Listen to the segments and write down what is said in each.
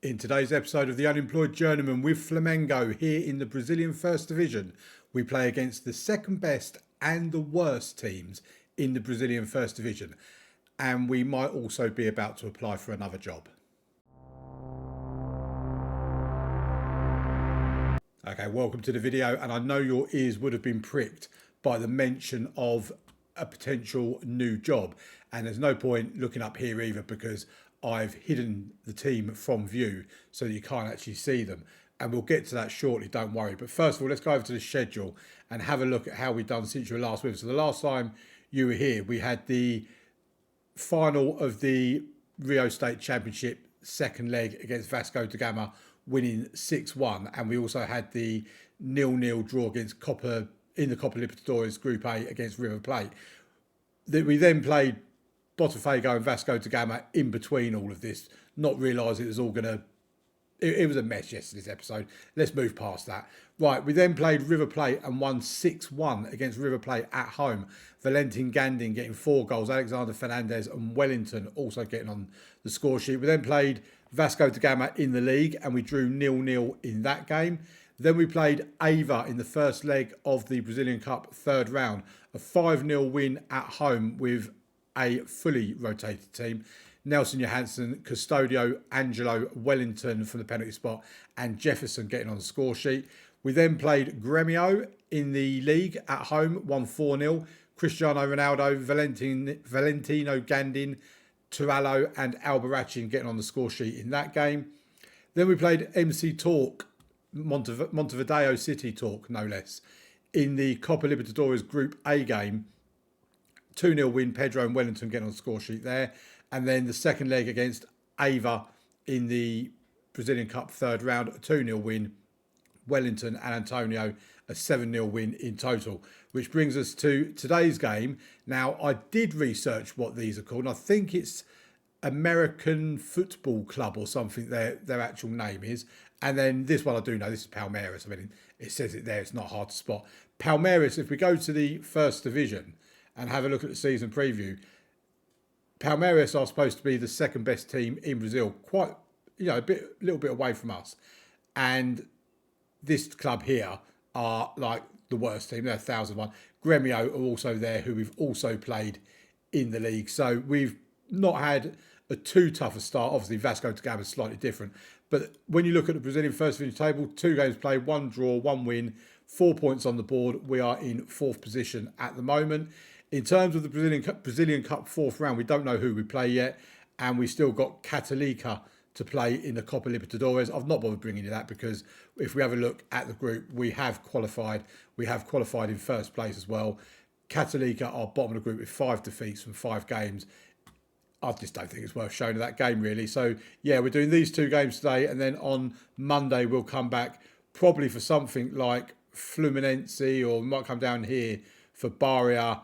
In today's episode of the Unemployed Journeyman with Flamengo here in the Brazilian First Division, we play against the second best and the worst teams in the Brazilian First Division. And we might also be about to apply for another job. Okay, welcome to the video, and I know your ears would have been pricked by the mention of a potential new job. And there's no point looking up here either because I've hidden the team from view so that you can't actually see them. And we'll get to that shortly, don't worry. But first of all, let's go over to the schedule and have a look at how we've done since you were last with us. So the last time you were here, we had the final of the Rio State Championship second leg against Vasco da Gama, winning 6-1. And we also had the 0-0 draw against Copa in the Copa Libertadores Group A against River Plate. We then played Botafogo and Vasco da Gama in between all of this, not realising it was all going to... It was a mess yesterday's episode. Let's move past that. Right, we then played River Plate and won 6-1 against River Plate at home. Valentin Gandin getting 4 goals, Alexander Fernandez and Wellington also getting on the score sheet. We then played Vasco da Gama in the league and we drew 0-0 in that game. Then we played Ava in the first leg of the Brazilian Cup third round. A 5-0 win at home with a fully rotated team. Nelson Johansson, Custodio, Angelo, Wellington from the penalty spot and Jefferson getting on the score sheet. We then played Grêmio in the league at home, won 4-0. Cristiano Ronaldo, Valentino Gandin, Turallo and Albarracin getting on the score sheet in that game. Then we played MC Talk, Montevideo City Talk, no less, in the Copa Libertadores Group A game. 2-0 win, Pedro and Wellington getting on the score sheet there. And then the second leg against Ava in the Brazilian Cup third round, a 2-0 win, Wellington and Antonio, a 7-0 win in total. Which brings us to today's game. Now, I did research what these are called. And I think it's American Football Club or something their actual name is. And then this one I do know, this is Palmeiras. I mean, it says it there, it's not hard to spot. Palmeiras, if we go to the first division and have a look at the season preview, Palmeiras are supposed to be the second best team in Brazil, quite, a little bit away from us. And this club here are like the worst team, they're 1,001. Grêmio are also there, who we've also played in the league. So we've not had a too tough a start. Obviously, Vasco da Gama is slightly different. But when you look at the Brazilian First Division table, 2 games played, 1 draw, 1 win, 4 points on the board. We are in 4th position at the moment. In terms of the Brazilian Cup 4th round, we don't know who we play yet. And we still got Católica to play in the Copa Libertadores. I've not bothered bringing you that because if we have a look at the group, we have qualified. We have qualified in first place as well. Católica are bottom of the group with 5 defeats from 5 games. I just don't think it's worth showing that game, really. So, yeah, we're doing these 2 games today. And then on Monday, we'll come back probably for something like Fluminense, or we might come down here for Bahia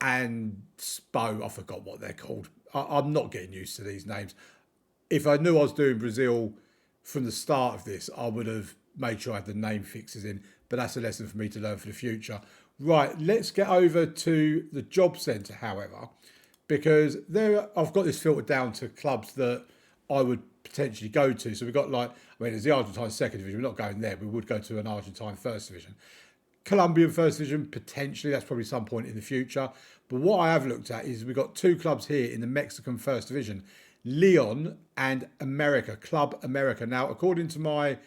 and Spo. I forgot what they're called. I'm not getting used to these names. If I knew I was doing Brazil from the start of this, I would have made sure I had the name fixes in. But that's a lesson for me to learn for the future. Right, let's get over to the job centre, however, because I've got this filtered down to clubs that I would potentially go to. So we've got there's the Argentine second division. We're not going there. We would go to an Argentine first division. Colombian first division, potentially. That's probably some point in the future. But what I have looked at is we've got 2 clubs here in the Mexican first division. Leon and America, Club America. Now, according to my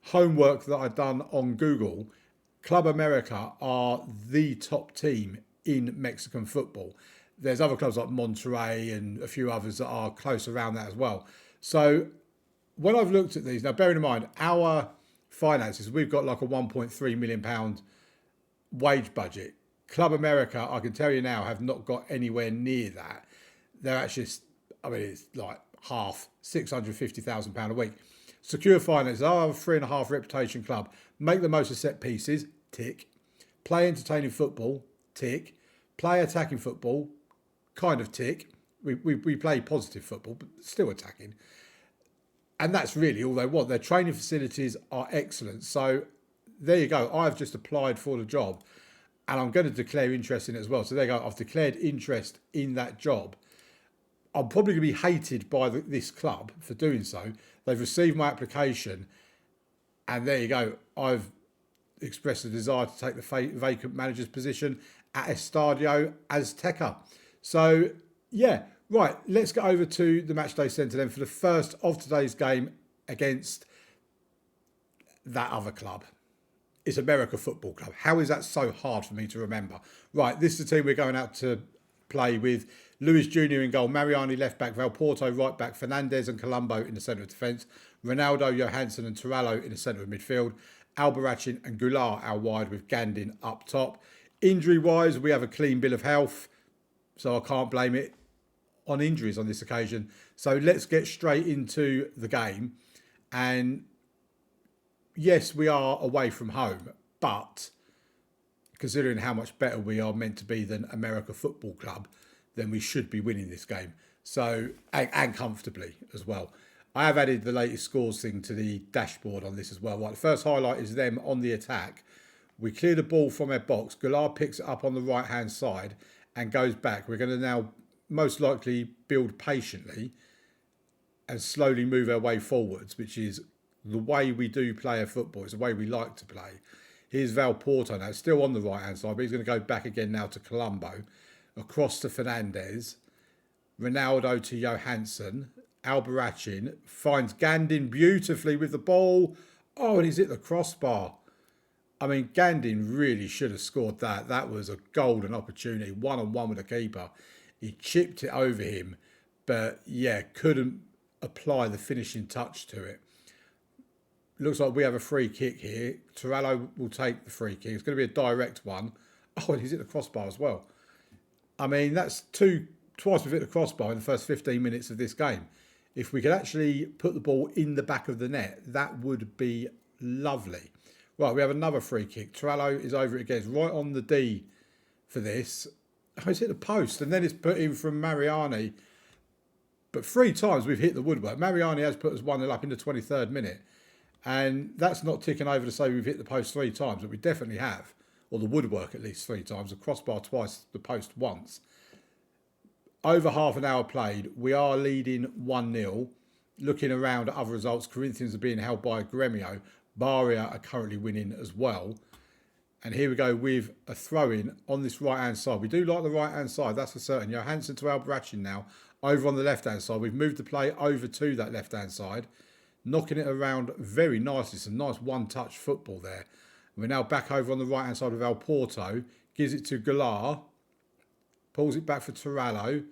homework that I've done on Google, Club America are the top team in Mexican football. There's other clubs like Monterrey and a few others that are close around that as well. So when I've looked at these, now bearing in mind our finances, we've got like a £1.3 million wage budget. Club America, I can tell you now, have not got anywhere near that. They're actually, it's like half, £650,000 a week. Secure finances are a 3.5 reputation club. Make the most of set pieces, tick. Play entertaining football, tick. Play attacking football, kind of tick. We play positive football, but still attacking. And that's really all they want. Their training facilities are excellent. So there you go. I've just applied for the job and I'm going to declare interest in it as well. So there you go. I've declared interest in that job. I'm probably going to be hated by this club for doing so. They've received my application, and there you go. I've expressed a desire to take the vacant manager's position at Estadio Azteca. So, yeah, right, let's get over to the Matchday Centre then for the first of today's game against that other club. It's America Football Club. How is that so hard for me to remember? Right, this is the team we're going out to play with. Luis Jr. in goal, Mariani left back, Valporto right back, Fernandez and Colombo in the centre of defence, Ronaldo, Johansson and Turallo in the centre of midfield, Albarracin and Goulart out wide with Gandin up top. Injury-wise, we have a clean bill of health, so I can't blame it on injuries on this occasion. So let's get straight into the game. And yes, we are away from home, but considering how much better we are meant to be than America Football Club, then we should be winning this game. So, and comfortably as well. I have added the latest scores thing to the dashboard on this as well. Right, the first highlight is them on the attack. We clear the ball from our box. Goulart picks it up on the right-hand side and goes back. We're going to now most likely build patiently and slowly move our way forwards, which is the way we do play our football. It's the way we like to play. Here's Valporto now, still on the right-hand side, but he's going to go back again now to Colombo. Across to Fernandez. Ronaldo to Johansson. Albarracin finds Gandin beautifully with the ball. Oh, and he's hit the crossbar. I mean, Gandin really should have scored that. That was a golden opportunity, one-on-one with the keeper. He chipped it over him, but yeah, couldn't apply the finishing touch to it. Looks like we have a free kick here. Turallo will take the free kick. It's going to be a direct one. Oh, and he's hit the crossbar as well. I mean, that's twice we've hit the crossbar in the first 15 minutes of this game. If we could actually put the ball in the back of the net, that would be lovely. Right, we have another free kick. Turallo is over it again. It's right on the D for this. Oh, he's hit the post, and then it's put in from Mariani. But 3 times we've hit the woodwork. Mariani has put us 1-0 up in the 23rd minute. And that's not ticking over to say we've hit the post 3 times, but we definitely have. Or the woodwork at least 3 times. The crossbar twice, the post once. Over half an hour played. We are leading 1-0. Looking around at other results, Corinthians are being held by Gremio. Barria are currently winning as well. And here we go with a throw-in on this right-hand side. We do like the right-hand side, that's for certain. Johansson to Albarracin now. Over on the left-hand side. We've moved the play over to that left-hand side. Knocking it around very nicely. Some nice one-touch football there. We're now back over on the right-hand side of Valporto. Gives it to Goulart. Pulls it back for Turallo.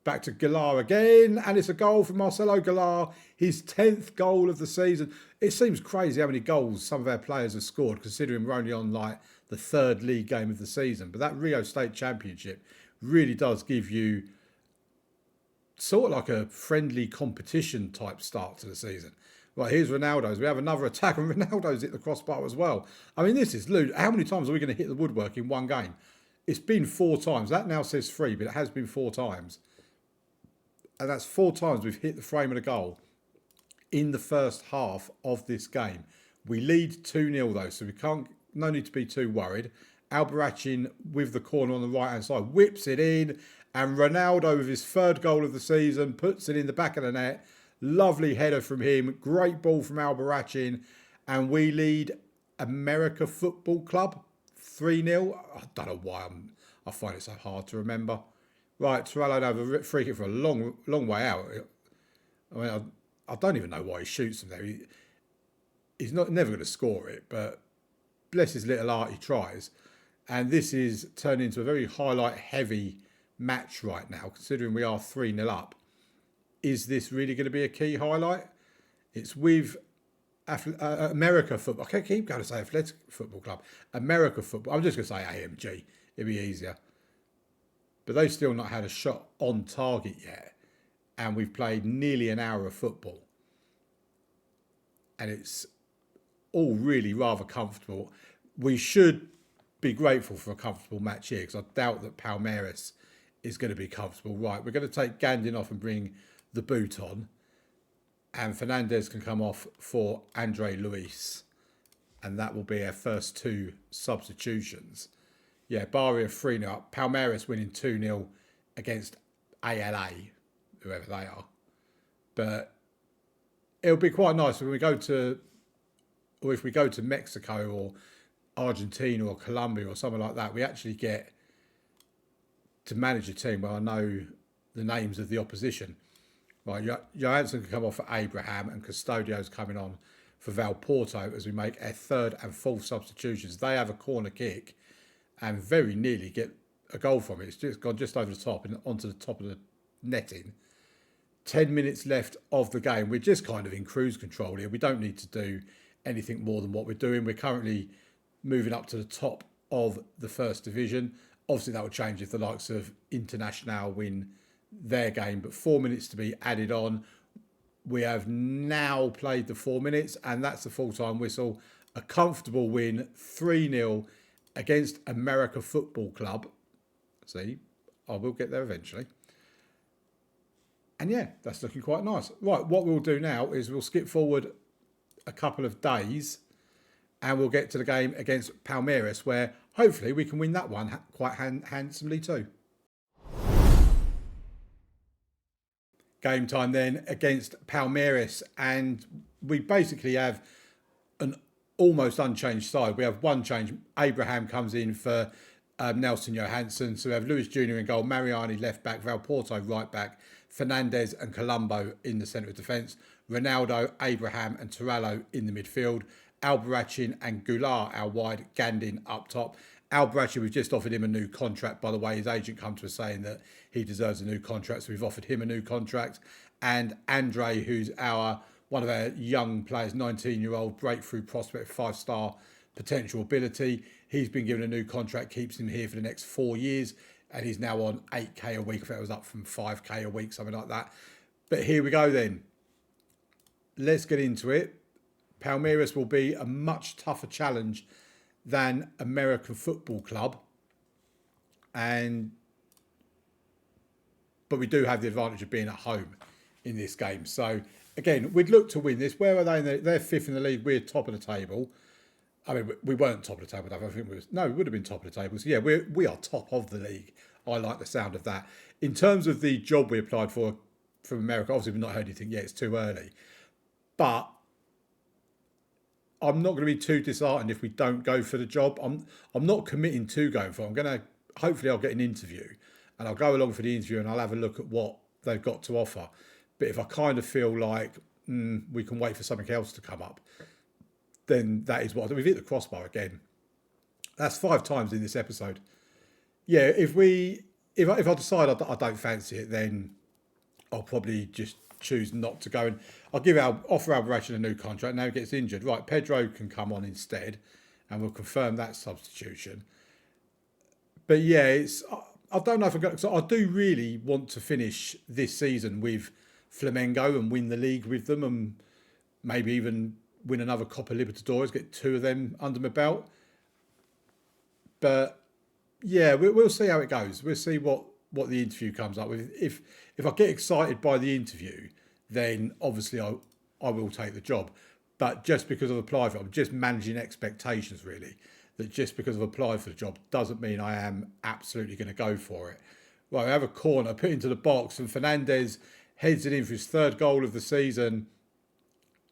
Back to Goulart again. And it's a goal for Marcelo Goulart. His 10th goal of the season. It seems crazy how many goals some of our players have scored, considering we're only on like the 3rd league game of the season. But that Rio State Championship really does give you sort of like a friendly competition type start to the season. Right, here's Ronaldo's. We have another attack, and Ronaldo's hit the crossbar as well. I mean, this is loot. How many times are we going to hit the woodwork in one game? It's been 4 times. That now says 3, but it has been 4 times. And that's 4 times we've hit the frame of the goal in the first half of this game. We lead 2-0 though, so no need to be too worried. Albarracin with the corner on the right-hand side whips it in, and Ronaldo with his 3rd goal of the season puts it in the back of the net. Lovely header from him. Great ball from Albarracin. And we lead America Football Club 3-0. I don't know why I find it so hard to remember. Right, Turallo have a free kick for a long way out. I mean, I don't even know why he shoots from there. He's never going to score it, but bless his little heart, he tries. And this is turned into a very highlight-heavy match right now, considering we are 3-0 up. Is this really going to be a key highlight? It's with America Football. I keep going to say Athletic Football Club. America Football. I'm just going to say AMG. It'd be easier. But they've still not had a shot on target yet. And we've played nearly an hour of football. And it's all really rather comfortable. We should be grateful for a comfortable match here, because I doubt that Palmeiras is going to be comfortable. Right, we're going to take Gandin off and bring the boot on, and Fernandez can come off for Andre Luis, and that will be our first 2 substitutions. Yeah, Barria 3-0 up. Palmeiras winning 2-0 against ALA. whoever they are. But it'll be quite nice when we go to, or if we go to Mexico or Argentina or Colombia or something like that, we actually get to manage a team where I know the names of the opposition. Right, Johansson can come off for Abraham, and Custodio's coming on for Valporto as we make our third and fourth substitutions. They have a corner kick and very nearly get a goal from it. It's just gone just over the top and onto the top of the netting. 10 minutes left of the game. We're just kind of in cruise control here. We don't need to do anything more than what we're doing. We're currently moving up to the top of the first division. Obviously, that will change if the likes of Internacional win their game, but 4 minutes to be added on. We have now played the 4 minutes, and that's the full-time whistle. A comfortable win, 3-0 against America Football Club. See, I will get there eventually. And yeah, that's looking quite nice. Right, what we'll do now is we'll skip forward a couple of days and we'll get to the game against Palmeiras, where hopefully we can win that one quite handsomely too. Game time then against Palmeiras, and we basically have an almost unchanged side. We have one change. Abraham comes in for Nelson Johansson. So we have Luis Jr. in goal, Mariani left back, Valporto right back, Fernandez and Colombo in the centre of defence, Ronaldo, Abraham and Turallo in the midfield, Albarracin and Goulart our wide, Gandin up top. Albarracin, we've just offered him a new contract. By the way, his agent come to us saying that he deserves a new contract, so we've offered him a new contract. And Andre, who's one of our young players, 19-year-old breakthrough prospect, 5-star potential ability. He's been given a new contract, keeps him here for the next 4 years, and he's now on 8k a week. I think it was up from 5k a week, something like that. But here we go then. Let's get into it. Palmeiras will be a much tougher challenge than American Football Club, but we do have the advantage of being at home in this game. So again, we'd look to win this. Where are they? They're fifth in the league. We're top of the table. I mean, we weren't top of the table. I think we would have been top of the table. So yeah, we are top of the league. I like the sound of that. In terms of the job we applied for from America, obviously we've not heard anything yet. It's too early, but I'm not going to be too disheartened if we don't go for the job. I'm not committing to going for it. Hopefully I'll get an interview and I'll go along for the interview and I'll have a look at what they've got to offer. But if I kind of feel like we can wait for something else to come up, then that is what I'll do. We've hit the crossbar again. That's 5 times in this episode. Yeah, if I decide I don't fancy it, then I'll probably just choose not to go. And I'll offer Albarracin a new contract. Now he gets injured. Right, Pedro can come on instead, and we'll confirm that substitution. But yeah, I don't know if I'm going to. So I do really want to finish this season with Flamengo and win the league with them, and maybe even win another Copa Libertadores, get 2 of them under my belt. But yeah, we'll see how it goes. We'll see what the interview comes up with. If I get excited by the interview, then obviously I will take the job. But just because I've applied for it, I'm just managing expectations really. That just because I've applied for the job doesn't mean I am absolutely going to go for it. Right, we have a corner put into the box and Fernandez heads it in for his 3rd goal of the season.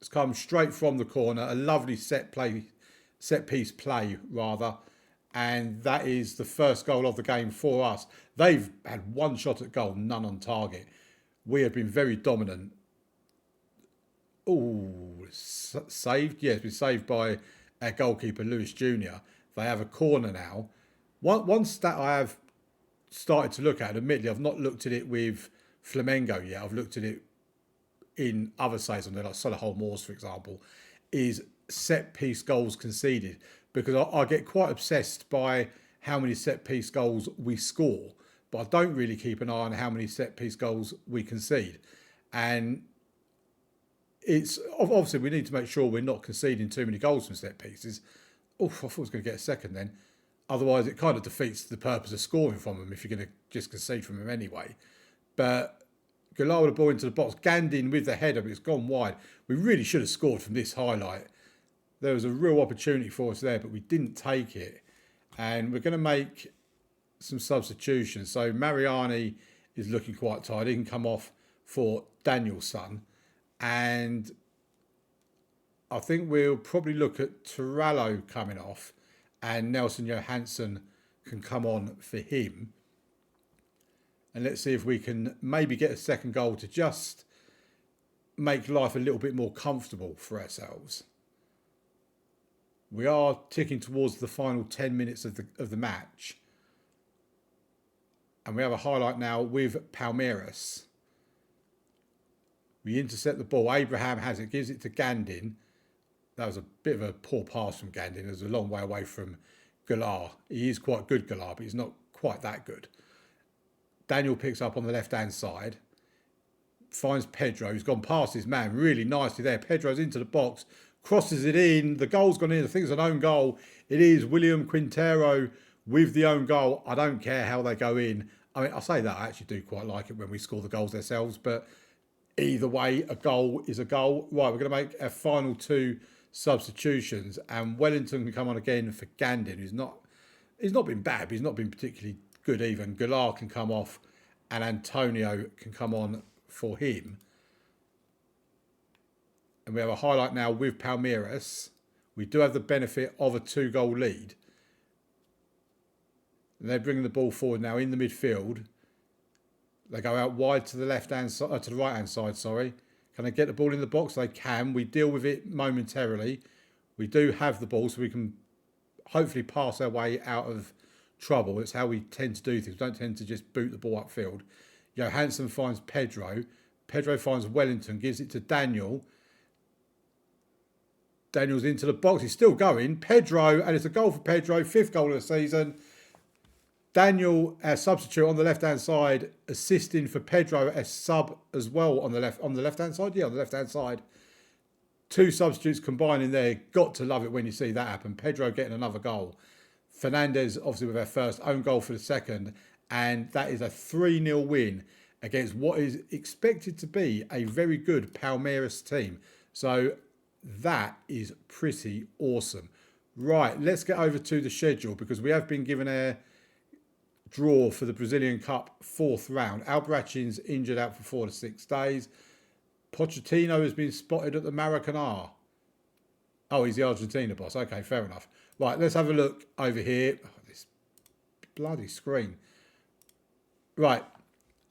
It's come straight from the corner, a lovely set piece play rather. And that is the first goal of the game for us. They've had 1 shot at goal, none on target. We have been very dominant. Oh, saved? Yeah, it's been saved by our goalkeeper, Luis Jr. They have a corner now. One stat I have started to look at, admittedly, I've not looked at it with Flamengo yet. I've looked at it in other sides, like Solihull Moors, for example, is set-piece goals conceded. Because I get quite obsessed by how many set-piece goals we score, but I don't really keep an eye on how many set-piece goals we concede. And it's obviously we need to make sure we're not conceding too many goals from set pieces. Oh, I thought I was going to get a second then. Otherwise, it kind of defeats the purpose of scoring from them if you're going to just concede from them anyway. But Goulart with the ball into the box. Gandin with the header, but it's gone wide. We really should have scored from this highlight. There was a real opportunity for us there, but we didn't take it. And we're going to make some substitutions. So Mariani is looking quite tired. He can come off for Danielson, and I think we'll probably look at Torello coming off, and Nelson Johansson can come on for him. And let's see if we can maybe get a second goal to just make life a little bit more comfortable for ourselves. We are ticking towards the final 10 minutes of the match. And we have a highlight now with Palmeiras. We intercept the ball. Abraham has it, gives it to Gandin. That was a bit of a poor pass from Gandin. It was a long way away from Galar. He is quite good, Galar, but he's not quite that good. Daniel picks up on the left-hand side. Finds Pedro, who's gone past his man really nicely there. Pedro's into the box, crosses it in. The goal's gone in. I think it's an own goal. It is William Quintero with the own goal. I don't care how they go in. I mean, I say that. I actually do quite like it when we score the goals ourselves. But either way, a goal is a goal. Right, we're going to make our final 2 substitutions. And Wellington can come on again for Gandin, he's not been bad, but he's not been particularly good even. Galar can come off and Antonio can come on for him. And we have a highlight now with Palmeiras. We do have the benefit of a 2-goal lead. And they're bringing the ball forward now in the midfield. They go out wide to the left-hand side, to the right-hand side, sorry. Can they get the ball in the box? They can. We deal with it momentarily. We do have the ball, so we can hopefully pass our way out of trouble. It's how we tend to do things. We don't tend to just boot the ball upfield. Johansson finds Pedro. Pedro finds Wellington, gives it to Daniel. Daniel's into the box. He's still going. Pedro, and it's a goal for Pedro. 5th goal of the season. Daniel, our substitute on the left-hand side, assisting for Pedro as sub as well on the left-hand side. Yeah, on the left-hand side. 2 substitutes combining there. Got to love it when you see that happen. Pedro getting another goal. Fernandez, obviously, with our first, own goal for the second. And that is a 3-0 win against what is expected to be a very good Palmeiras team. So that is pretty awesome. Right, let's get over to the schedule because we have been given a draw for the Brazilian Cup 4th round. Albarracin's injured out for 4 to 6 days. Pochettino has been spotted at the Maracanã. Oh, he's the Argentina boss. Okay, fair enough. Right, let's have a look over here. Oh, this bloody screen. Right,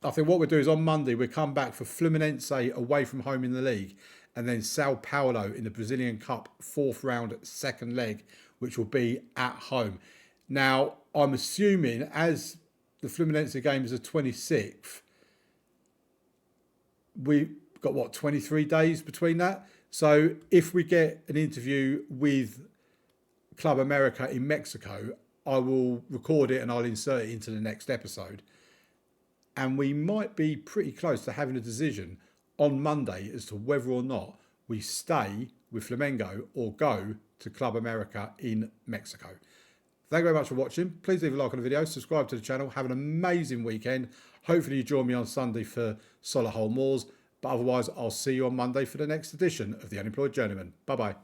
I think what we'll do is on Monday, we'll come back for Fluminense away from home in the league and then Sao Paulo in the Brazilian Cup 4th round 2nd leg, which will be at home. Now, I'm assuming as the Fluminense game is the 26th, we've got, what, 23 days between that? So if we get an interview with Club America in Mexico, I will record it and I'll insert it into the next episode. And we might be pretty close to having a decision on Monday as to whether or not we stay with Flamengo or go to Club America in Mexico. Thank you very much for watching. Please leave a like on the video, subscribe to the channel. Have an amazing weekend. Hopefully you join me on Sunday for Solihull Moors. But otherwise, I'll see you on Monday for the next edition of the Unemployed Journeyman. Bye-bye.